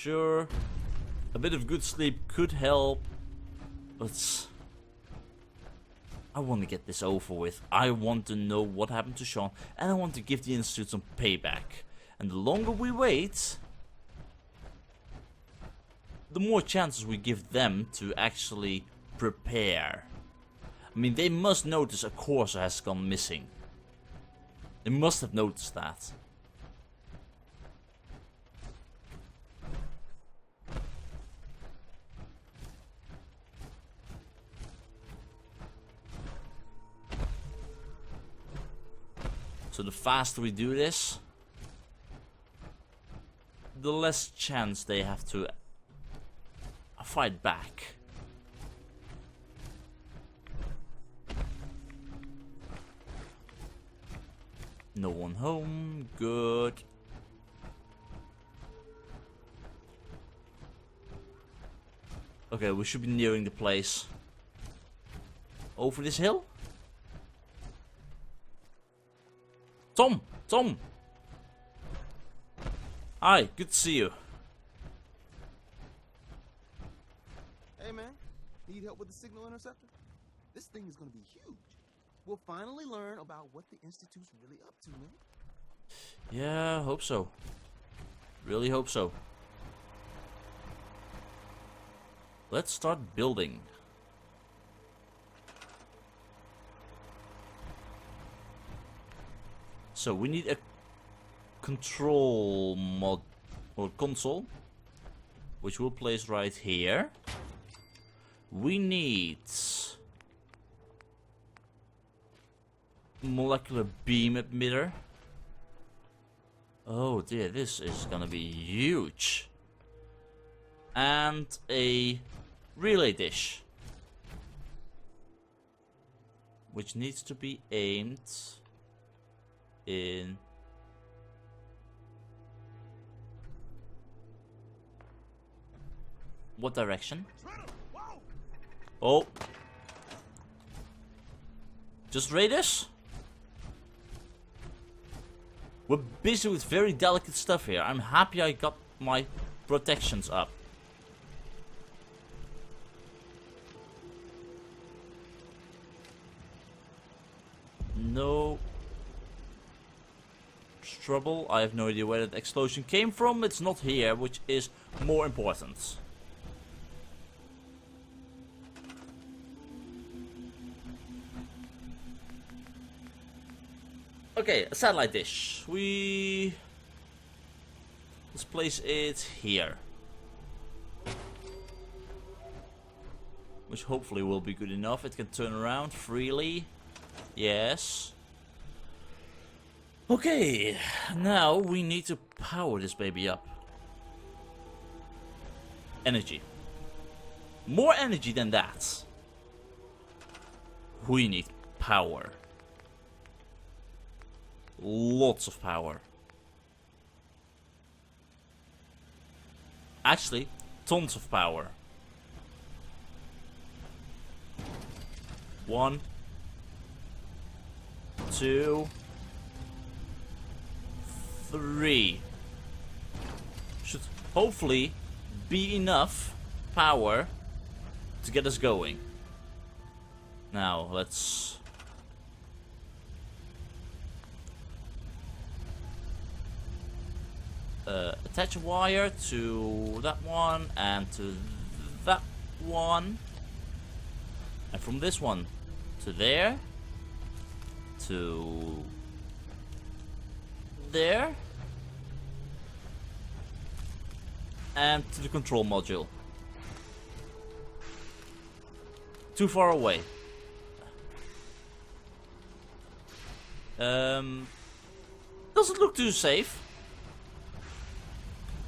Sure, a bit of good sleep could help, but I want to get this over with. I want to know what happened to Sean, and I want to give the Institute some payback. And the longer we wait, the more chances we give them to actually prepare. I mean, they must notice a Corsair has gone missing. They must have noticed that. So the faster we do this, the less chance they have to fight back. No one home, good. Okay, we should be nearing the place. Over this hill? Tom! Tom! Hi, good to see you. Hey man, need help with the signal interceptor? This thing is gonna be huge. We'll finally learn about what the Institute's really up to, man. Yeah, hope so. Really hope so. Let's start building. So we need a control mod or console, which we'll place right here. We need molecular beam emitter. Oh dear, this is gonna be huge. And a relay dish, which needs to be aimed in what direction? Oh, just raiders? We're busy with very delicate stuff here. I'm happy I got my protections up. No trouble. I have no idea where that explosion came from. It's not here, which is more important. Okay, a satellite dish. Let's place it here, which hopefully will be good enough. It can turn around freely. Yes. Okay, now we need to power this baby up. Energy. More energy than that. We need power. Lots of power. Actually, tons of power. 1, 2, 3. Should hopefully be enough power to get us going. Now let's attach a wire to that one and to that one, and from this one to there, to there, and to the control module. Too far away. Doesn't look too safe.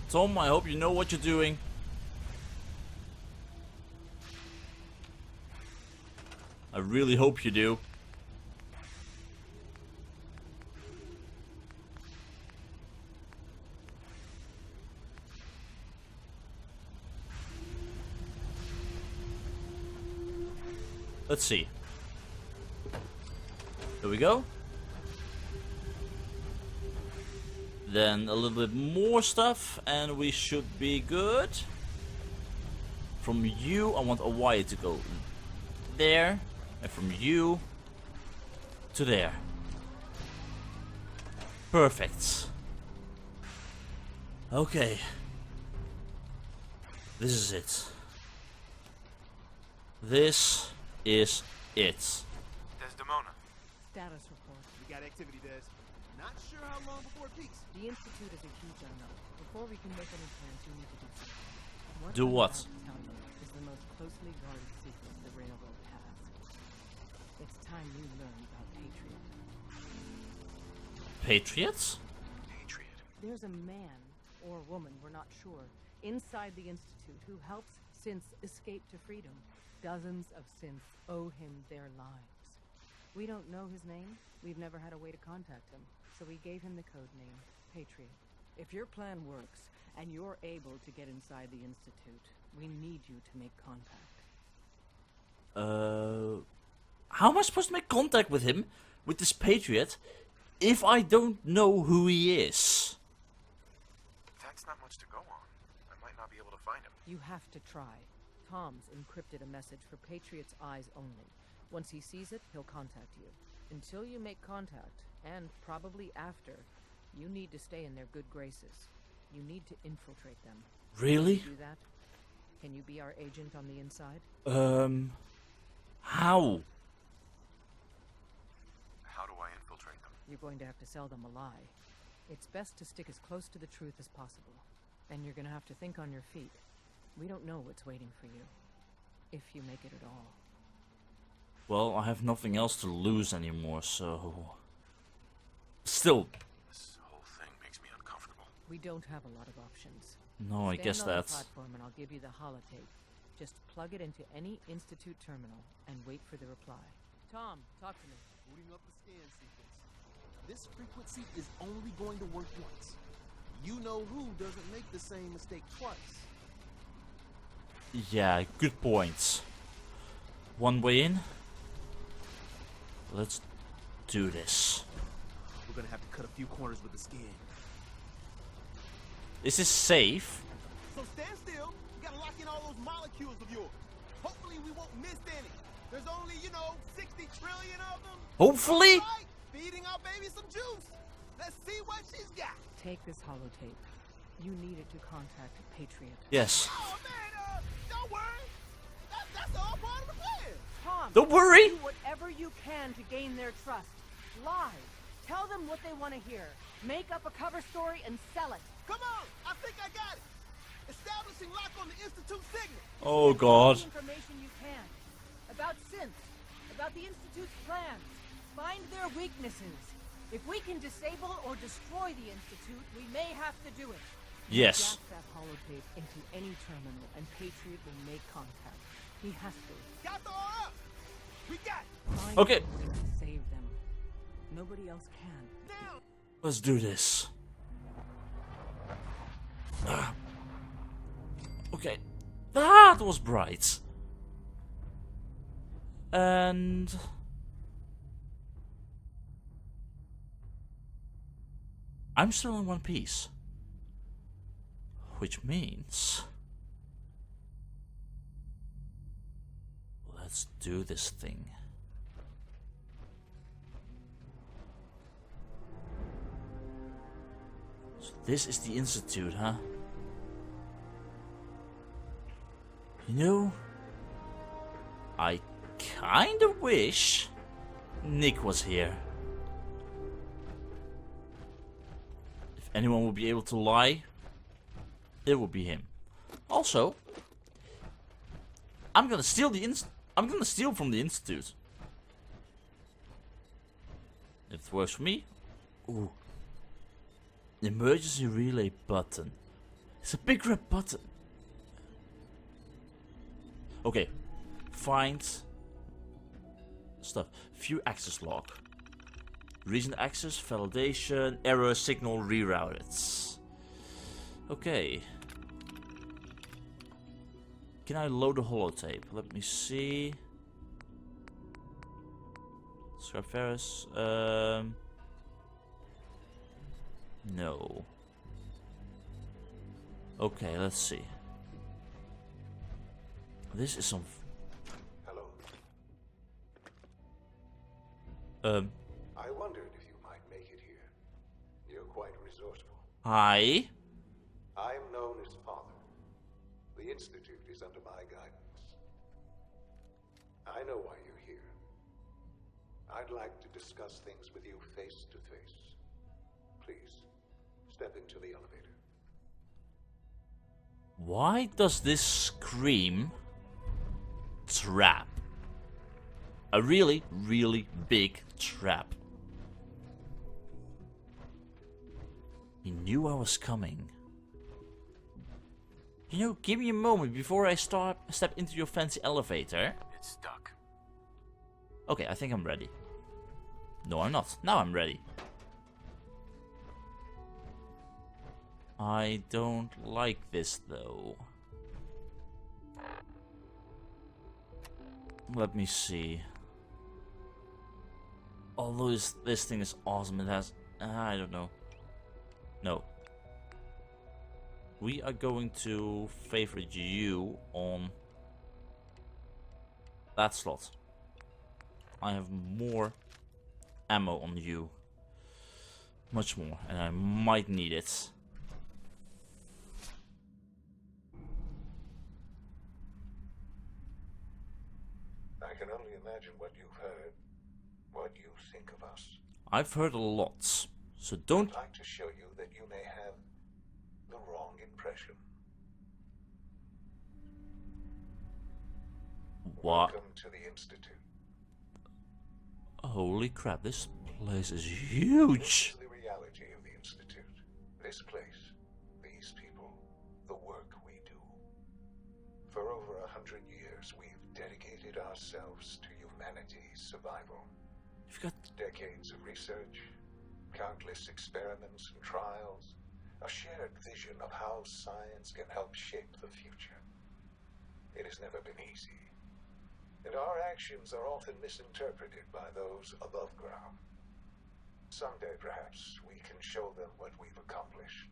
Tom, I hope you know what you're doing. I really hope you do. Let's see. There we go. Then a little bit more stuff, and we should be good. From you, I want a wire to go there, and from you to there. Perfect. Okay. This is it. This is it. Desdemona. Status report. We got activity, Des. Not sure how long before it peaks. The Institute is a huge unknown. Before we can make any plans, you need to do something. Do I'm what? about to tell you is the most closely guarded secret the Railroad has. It's time you learn about Patriot. Patriots? Patriot. There's a man, or woman, we're not sure, inside the Institute who helps synths escape to freedom. Dozens of synths owe him their lives. We don't know his name. We've never had a way to contact him. So we gave him the code name, Patriot. If your plan works, and you're able to get inside the Institute, we need you to make contact. How am I supposed to make contact with him, with this Patriot, if I don't know who he is? That's not much to go on. I might not be able to find him. You have to try. Tom's encrypted a message for Patriot's eyes only. Once he sees it, he'll contact you. Until you make contact, and probably after, you need to stay in their good graces. You need to infiltrate them. Really? Can you do that? Can you be our agent on the inside? How? How do I infiltrate them? You're going to have to sell them a lie. It's best to stick as close to the truth as possible. And you're going to have to think on your feet. We don't know what's waiting for you. If you make it at all. Well, I have nothing else to lose anymore, so... Still, This whole thing makes me uncomfortable. We don't have a lot of options. no, I guess Stand on the that's... platform and I'll give you the holotape. Just plug it into any Institute terminal and wait for the reply. Tom, talk to me. Booting up the scan sequence. This frequency is only going to work once. You know who doesn't make the same mistake twice. Yeah, good points. One way in. Let's do this. We're gonna have to cut a few corners with the scan. Is this safe? So stand still. You gotta lock in all those molecules of yours. Hopefully we won't miss any. There's only, 60 trillion of them. Hopefully? Right, feeding our baby some juice. Let's see what she's got. Take this holotape. You need it to contact Patriot. Yes. Oh man, don't worry. That's all part of the plan. Tom, Don't worry. do whatever you can to gain their trust. Lie. Tell them what they want to hear. Make up a cover story and sell it. Come on, I think I got it. Establishing lock on the Institute signal. Oh god. All the information you can. About synths. About the Institute's plans. Find their weaknesses. If we can disable or destroy the Institute, we may have to do it. Yes. Jack that holotape into any terminal and Patriot will make contact. He has to. Got the all up. We got it. Find Okay. a way to save them. Nobody else can. Now. Let's do this. Okay. That was bright. And... I'm still in one piece. Which means... Let's do this thing. So this is the Institute, huh? You know, I kinda wish Nick was here. If anyone would be able to lie, it would be him. Also, I'm gonna steal from the Institute. If it works for me. Ooh. Emergency relay button. It's a big red button. Okay. Find stuff. View access log. Recent access, validation, error, signal rerouted. Okay. Can I load a holotape? Let me see. Scrap Ferris. No. Okay, let's see. This is some... Hello. Um, I wondered if you might make it here. You're quite resourceful. hi? I'm known as Father. The Institute is under my guidance. I know why you're here. I'd like to discuss things with you face to face. Please, step into the elevator. Why does this scream trap? A really, really big trap. He knew I was coming. You know, give me a moment before I step into your fancy elevator. It's stuck. Okay, I think I'm ready. No, I'm not. Now I'm ready. I don't like this, though. Let me see. Although this thing is awesome, it has... I don't know. No. We are going to favorite you on that slot. I have more ammo on you. Much more, and I might need it. I can only imagine what you've heard, what you think of us. I've heard a lot, so don't... I'd like to show you that you may have the wrong impression. What? Welcome to the Institute. Holy crap, this place is huge! This is the reality of the Institute. This place, these people, the work we do. For over 100 years, we've dedicated ourselves to humanity's survival. You've got... Decades of research, countless experiments and trials, a shared vision of how science can help shape the future. It has never been easy, and our actions are often misinterpreted by those above ground. Someday, perhaps, we can show them what we've accomplished.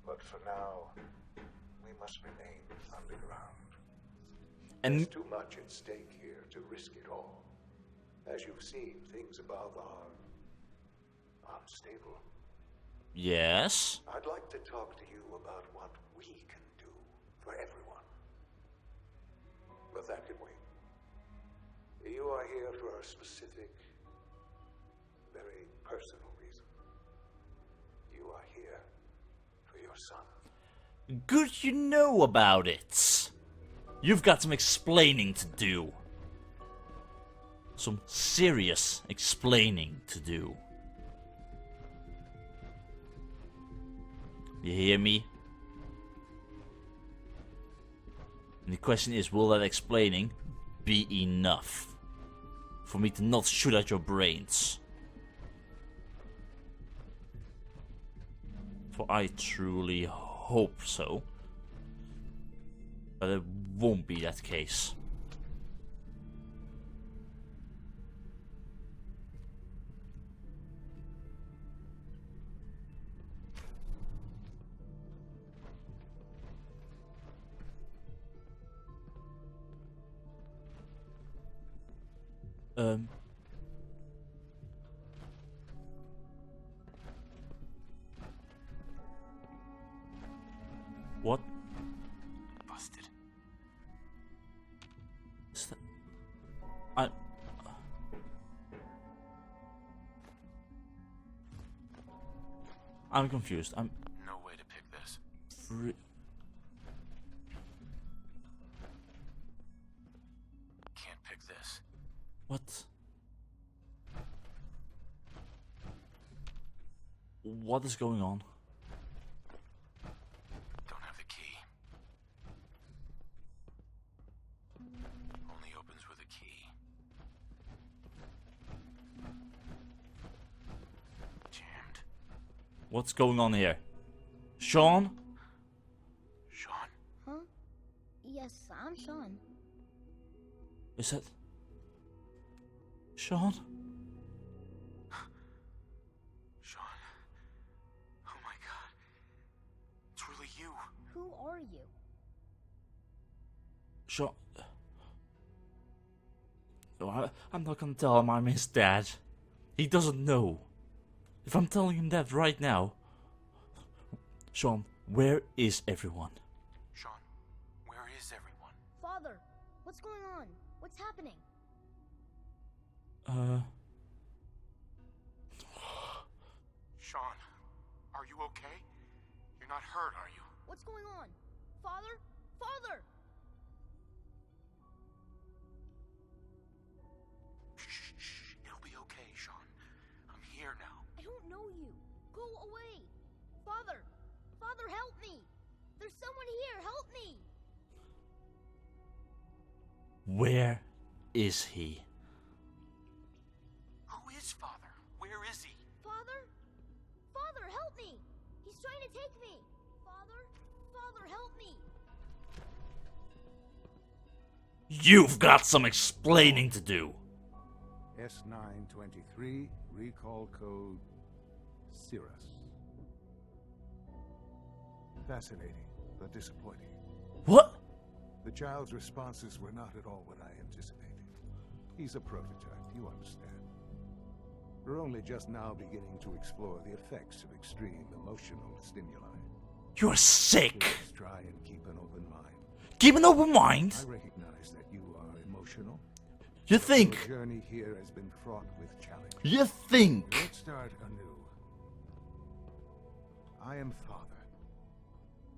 But for now, we must remain underground. And There's too much at stake here to risk it all. As you've seen, things above are unstable. yes? I'd like to talk to you about what we can do for everyone. But that can wait. You are here for a specific, very personal reason. You are here for your son. Good you know about it. You've got some explaining to do. Some serious explaining to do. You hear me? And the question is, will that explaining be enough for me to not shoot at your brains? For I truly hope so. But it won't be that case. What? Busted. Is that... I... I'm confused. I'm... No way to pick this. Can't pick this. What? What is going on? Don't have the key. Only opens with a key. Jammed. What's going on here? Sean? Sean? Huh? Yes, I'm Sean. Is that... Sean? Sean. are you? Sean... No, I'm not gonna tell him I'm his dad. He doesn't know. If I'm telling him that right now... Sean, where is everyone? Sean, where is everyone? Father, what's going on? What's happening? Sean, are you okay? You're not hurt, are you? What's going on? Father? Father! Shh. It'll be okay, Sean. I'm here now. I don't know you. Go away. Father! Father, help me! There's someone here. Help me! Where is he? Who is Father? Where is he? Father? Father, help me! He's trying to take me! Father? Father, help me! You've got some explaining to do. S923, recall code Cirrus. Fascinating, but disappointing. What? The child's responses were not at all what I anticipated. He's a prototype, you understand. We're only just now beginning to explore the effects of extreme emotional stimuli. You're sick. Please try and keep an open mind. Keep an open mind. I recognize that you are emotional. You think? Your journey here has been fraught with challenge. You think? Let's start anew. I am Father.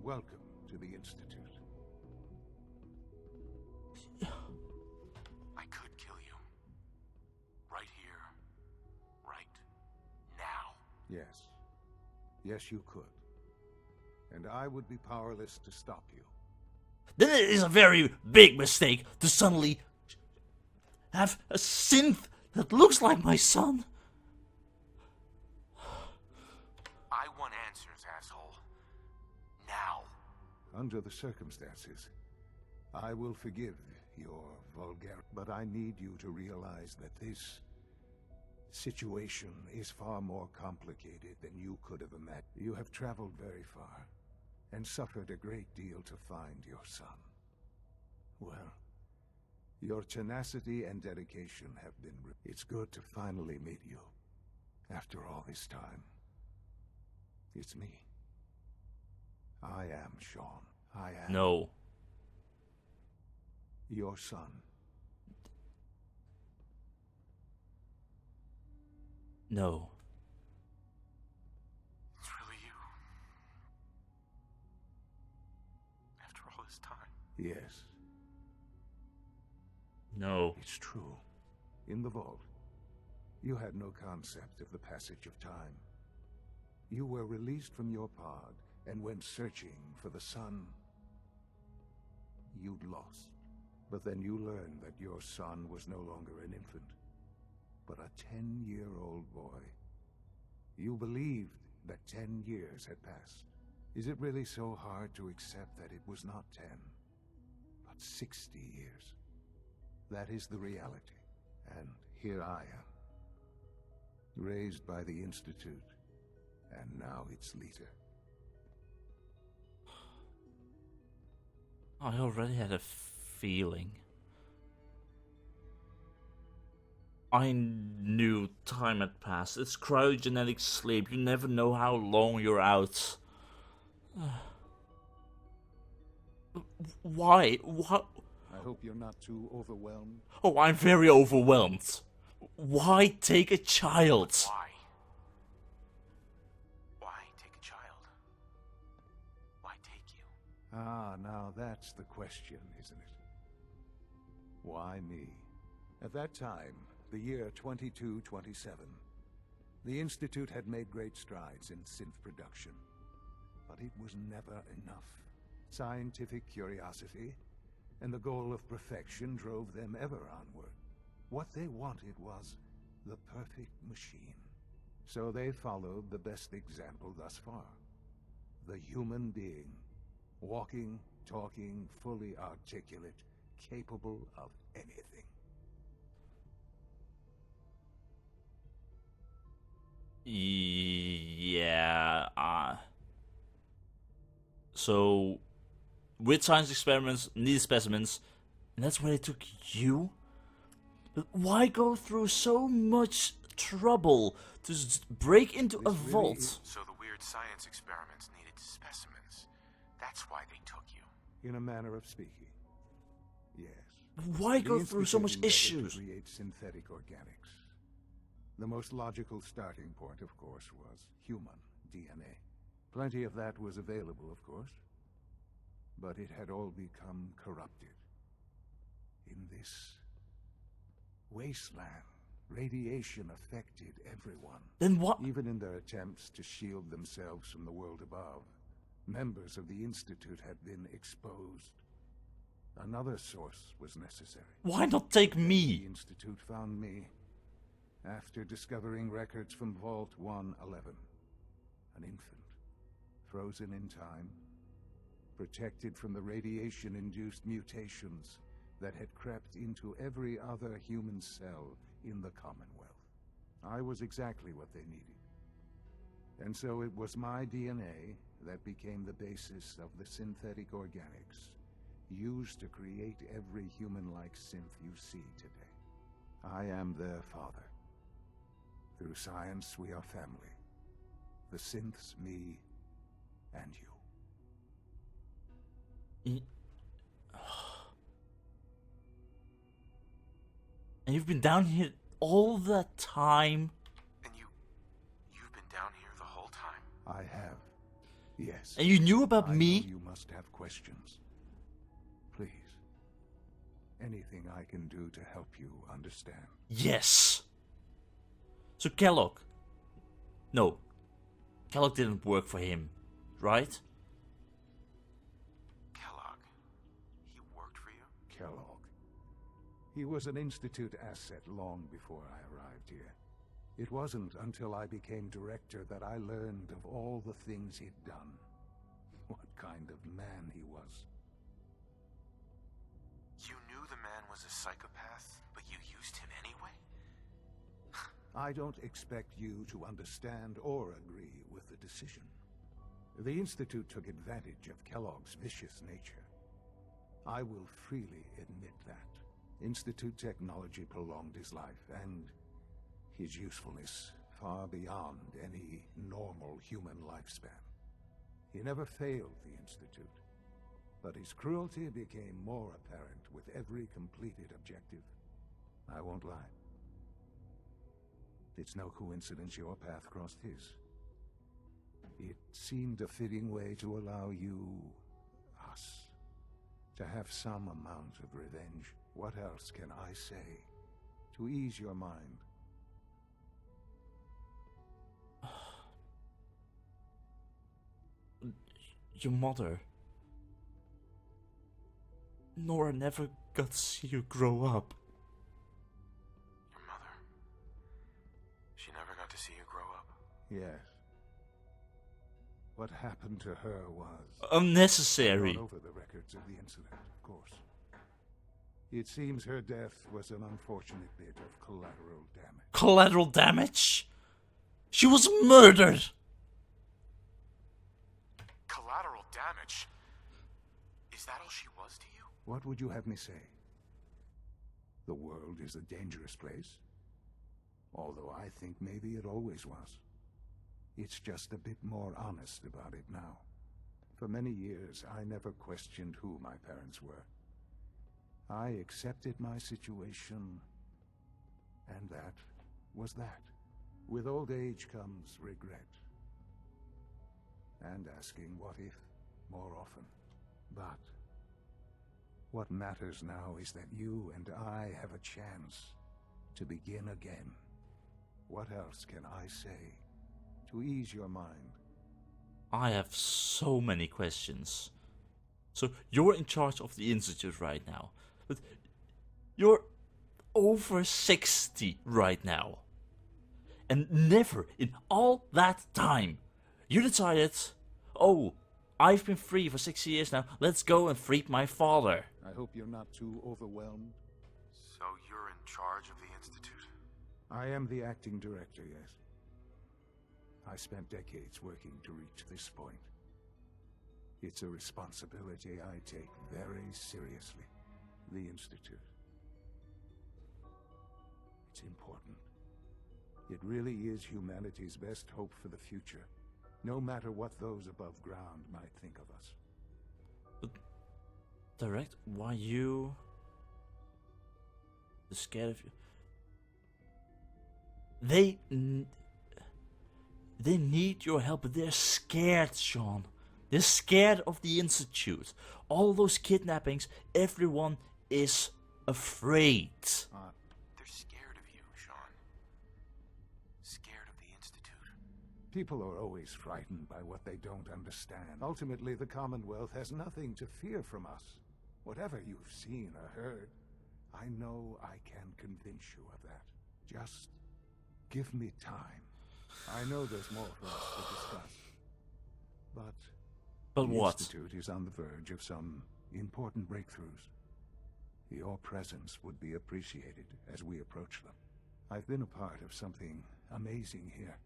Welcome to the Institute. I could kill you. Right here. Right now. Yes. Yes, you could. And I would be powerless to stop you. Then it is a very big mistake to suddenly have a synth that looks like my son. I want answers, asshole. Now. Under the circumstances, I will forgive your vulgarity. But I need you to realize that this situation is far more complicated than you could have imagined. You have traveled very far and suffered a great deal to find your son. Well, your tenacity and dedication have been... It's good to finally meet you. After all this time. It's me. I am Sean. I am... No. Your son. No. It's really you. After all this time. Yes, No. it's true. In the vault, you had no concept of the passage of time. You were released from your pod and went searching for the son you'd lost. But then you learned that your son was no longer an infant, but a 10-year-old boy. You believed that 10 years had passed. Is it really so hard to accept that it was not 10, but 60 years? That is the reality. And here I am, raised by the Institute, and now its leader. I already had a feeling. I knew time had passed. It's cryogenic sleep. You never know how long you're out. Why? What? I hope you're not too overwhelmed. Oh, I'm very overwhelmed. Why take a child? Why? Why take a child? Why take you? Ah, now that's the question, isn't it? Why me? At that time, the year 2227, the Institute had made great strides in synth production. But it was never enough. Scientific curiosity and the goal of perfection drove them ever onward. What they wanted was the perfect machine. So they followed the best example thus far. The human being. Walking, talking, fully articulate, capable of anything. Yeah. So with science experiments, needed specimens, and that's where they took you? But why go through so much trouble to break into a This really vault? is- So the weird science experiments needed specimens. That's why they took you. In a manner of speaking. Yes. Why The go through so much Institute endeavored issues? to create synthetic organics. The most logical starting point, of course, was human DNA. Plenty of that was available, of course. But it had all become corrupted. In this wasteland, radiation affected everyone. Then what? Even in their attempts to shield themselves from the world above, members of the Institute had been exposed. Another source was necessary. Why not take The me? Institute found me after discovering records from Vault 111. An infant, frozen in time, protected from the radiation-induced mutations that had crept into every other human cell in the Commonwealth. I was exactly what they needed. And so it was my DNA that became the basis of the synthetic organics used to create every human-like synth you see today. I am their father. Through science, we are family. The synths, me, and you. And you've been down here all that time? And you've been down here the whole time? I have. Yes. And you knew about I me? know you must have questions. Please. Anything I can do to help you understand. Yes. So Kellogg. No. Kellogg didn't work for him, right? Kellogg. He worked for you? Kellogg. He was an Institute asset long before I arrived here. It wasn't until I became director that I learned of all the things he'd done. What kind of man he was. You knew the man was a psychopath, but you used him anyway? I don't expect you to understand or agree with the decision. The Institute took advantage of Kellogg's vicious nature. I will freely admit that. Institute technology prolonged his life, and his usefulness far beyond any normal human lifespan. He never failed the Institute, but his cruelty became more apparent with every completed objective. I won't lie. It's no coincidence your path crossed his. It seemed a fitting way to allow you, us, to have some amount of revenge. What else can I say to ease your mind? Your mother. Nora never got to see you grow up. Your mother. She never got to see you grow up? Yes. What happened to her was... Unnecessary. Gone over the records of the incident, of course. It seems her death was an unfortunate bit of collateral damage. Collateral damage? She was murdered! Collateral damage? Is that all she was to you? What would you have me say? The world is a dangerous place. Although I think maybe it always was. It's just a bit more honest about it now. For many years, I never questioned who my parents were. I accepted my situation, and that was that. With old age comes regret. And asking what if more often. But what matters now is that you and I have a chance to begin again. What else can I say to ease your mind? I have so many questions. So you're in charge of the Institute right now. But you're over 60 right now. And never in all that time you decided, oh, I've been free for 6 years now, let's go and free my father. I hope you're not too overwhelmed. So you're in charge of the Institute? I am the acting director, yes. I spent decades working to reach this point. It's a responsibility I take very seriously. The Institute. It's important. It really is humanity's best hope for the future, no matter what those above ground might think of us. But, Direct, why you? They're scared of you. They need your help, but they're scared, Sean. They're scared of the Institute. All those kidnappings, everyone is afraid. They're scared of you, Sean. Scared of the Institute. People are always frightened by what they don't understand. Ultimately, the Commonwealth has nothing to fear from us. Whatever you've seen or heard, I know I can convince you of that. Just give me time. I know there's more for us to discuss. But the what? Institute is on the verge of some important breakthroughs. Your presence would be appreciated as we approach them. I've been a part of something amazing here.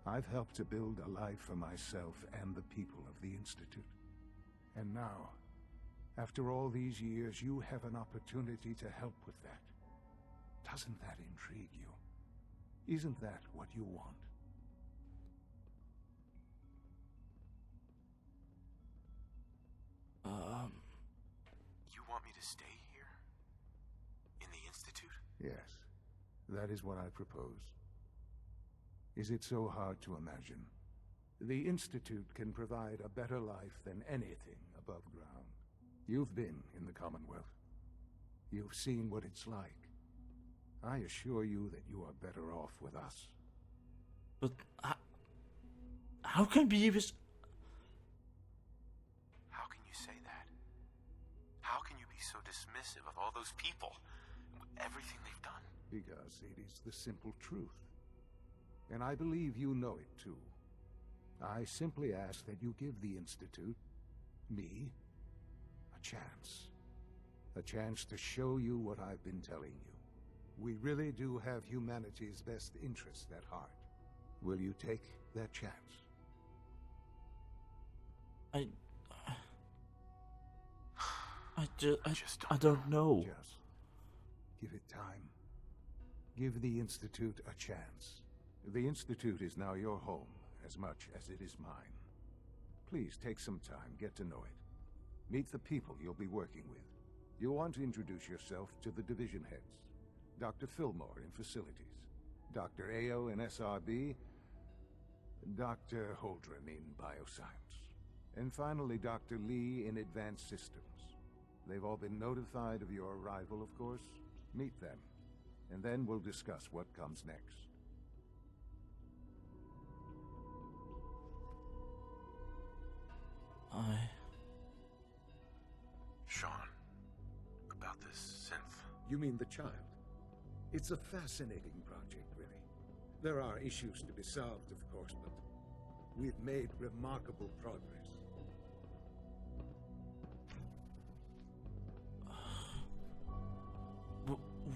I've helped to build a life for myself and the people of the Institute. And now, after all these years, you have an opportunity to help with that. Doesn't that intrigue you? Isn't that what you want? You want me to stay here? In the Institute? Yes, that is what I propose. Is it so hard to imagine? The Institute can provide a better life than anything above ground. You've been in the Commonwealth. You've seen what it's like. I assure you that you are better off with us. But how can be this? How can you say that? How can you be so dismissive of all those people? Everything they've done? Because it is the simple truth. And I believe you know it too. I simply ask that you give the Institute, me, a chance. A chance to show you what I've been telling you. We really do have humanity's best interest at heart. Will you take that chance? I don't know. Just give it time. Give the Institute a chance. The Institute is now your home as much as it is mine. Please take some time, get to know it. Meet the people you'll be working with. You'll want to introduce yourself to the division heads. Dr. Fillmore in facilities, Dr. Ao in SRB, Dr. Holdren in bioscience, and finally Dr. Lee in advanced systems. They've all been notified of your arrival, of course. Meet them, and then we'll discuss what comes next. Sean, about this synth. You mean the child? It's a fascinating project, really. There are issues to be solved, of course, but we've made remarkable progress.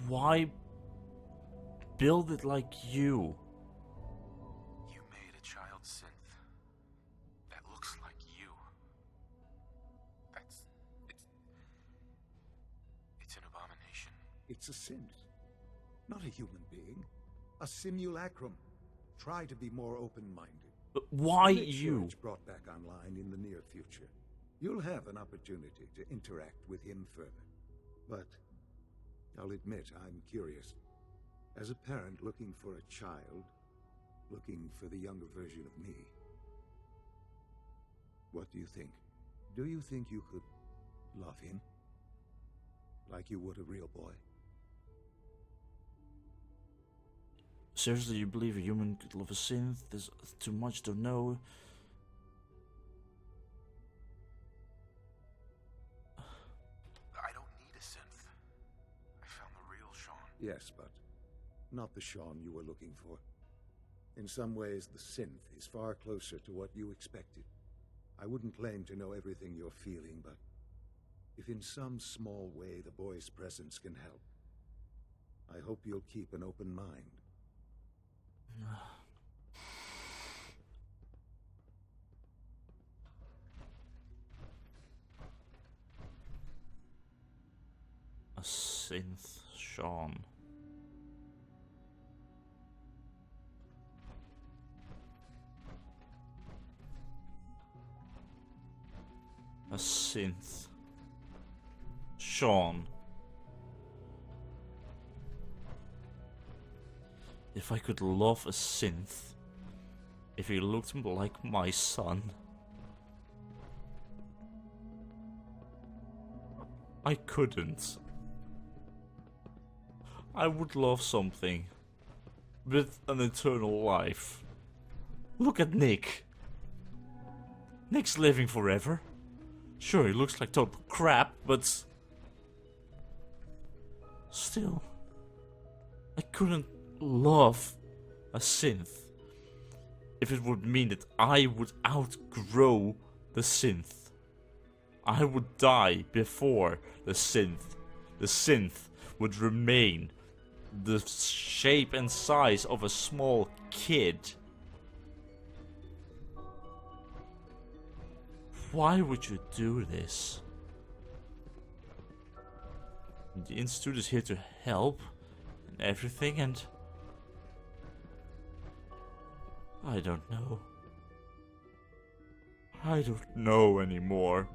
Why build it like you? You made a child synth that looks like you. It's an abomination. It's a synth, not a human being. A simulacrum. Try to be more open-minded. But why Make sure you? it's brought back online in the near future. You'll have an opportunity to interact with him further. But I'll admit I'm curious. As a parent looking for a child, looking for the younger version of me, what do you think? Do you think you could love him? Like you would a real boy? Seriously, you believe a human could love a synth? There's too much to know. I don't need a synth. I found the real Sean. Yes, but not the Sean you were looking for. In some ways, the synth is far closer to what you expected. I wouldn't claim to know everything you're feeling, but if in some small way the boy's presence can help, I hope you'll keep an open mind. synth, Sean. A synth. Sean. If I could love a synth, if he looked like my son, I couldn't. I would love something with an eternal life. Look at Nick. Nick's living forever. Sure, he looks like total crap, but still, I couldn't love a synth if it would mean that I would outgrow the synth. I would die before the synth. The synth would remain the shape and size of a small kid. Why would you do this? The Institute is here to help and everything, and I don't know. I don't know anymore.